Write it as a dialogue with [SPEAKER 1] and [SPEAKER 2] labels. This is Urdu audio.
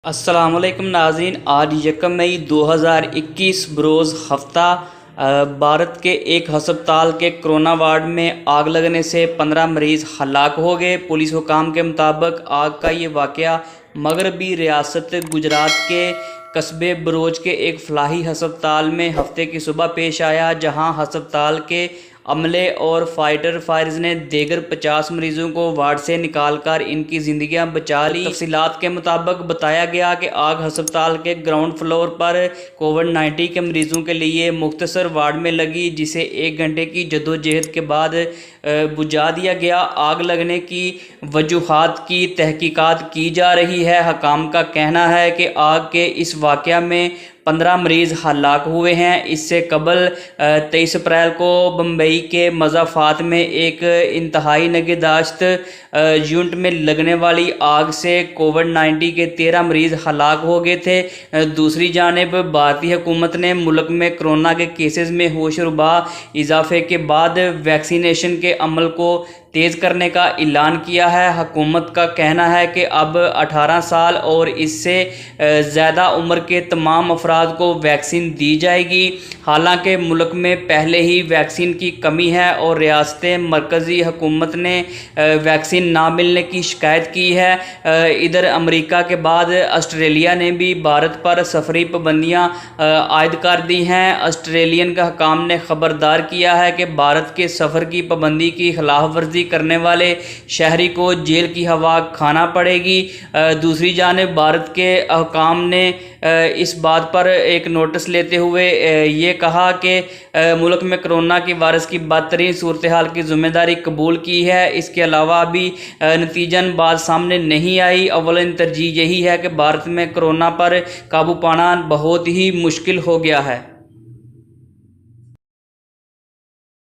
[SPEAKER 1] السلام علیکم ناظرین، آج یکم مئی 2021 بروز ہفتہ بھارت کے ایک ہسپتال کے کرونا وارڈ میں آگ لگنے سے 15 مریض ہلاک ہو گئے۔ پولیس حکام کے مطابق آگ کا یہ واقعہ مغربی ریاست گجرات کے قصبے بروچ کے ایک فلاحی ہسپتال میں ہفتے کی صبح پیش آیا، جہاں ہسپتال کے عملے اور فائرز نے دیگر 50 مریضوں کو وارڈ سے نکال کر ان کی زندگیاں بچا لی۔ تفصیلات کے مطابق بتایا گیا کہ آگ ہسپتال کے گراؤنڈ فلور پر کووڈ-19 کے مریضوں کے لیے مختصر وارڈ میں لگی، جسے 1 گھنٹے کی جدوجہد کے بعد بجھا دیا گیا۔ آگ لگنے کی وجوہات کی تحقیقات کی جا رہی ہے۔ حکام کا کہنا ہے کہ آگ کے اس واقعہ میں 15 مریض ہلاک ہوئے ہیں۔ اس سے قبل 23 اپریل کو بمبئی کے مضافات میں ایک انتہائی نگہداشت یونٹ میں لگنے والی آگ سے کووڈ-19 کے 13 مریض ہلاک ہو گئے تھے۔ دوسری جانب بھارتی حکومت نے ملک میں کرونا کے کیسز میں ہوش ربا اضافے کے بعد ویکسینیشن کے عمل کو تیز کرنے کا اعلان کیا ہے۔ حکومت کا کہنا ہے کہ اب 18 سال اور اس سے زیادہ عمر کے تمام افراد کو ویکسین دی جائے گی۔ حالانکہ ملک میں پہلے ہی ویکسین کی کمی ہے اور ریاستیں مرکزی حکومت نے ویکسین نہ ملنے کی شکایت کی ہے۔ ادھر امریکہ کے بعد آسٹریلیا نے بھی بھارت پر سفری پابندیاں عائد کر دی ہیں۔ آسٹریلین حکام نے خبردار کیا ہے کہ بھارت کے سفر کی پابندی کی خلاف ورزی کرنے والے شہری کو جیل کی ہوا کھانا پڑے گی۔ دوسری جانب بھارت کے حکام نے اس بات پر ایک نوٹس لیتے ہوئے یہ کہا کہ ملک میں کرونا کی وائرس کی بدترین صورتحال کی ذمہ داری قبول کی ہے۔ اس کے علاوہ ابھی نتیجن بات سامنے نہیں آئی۔ اولین ترجیح یہی ہے کہ بھارت میں کرونا پر قابو پانا بہت ہی مشکل ہو گیا ہے۔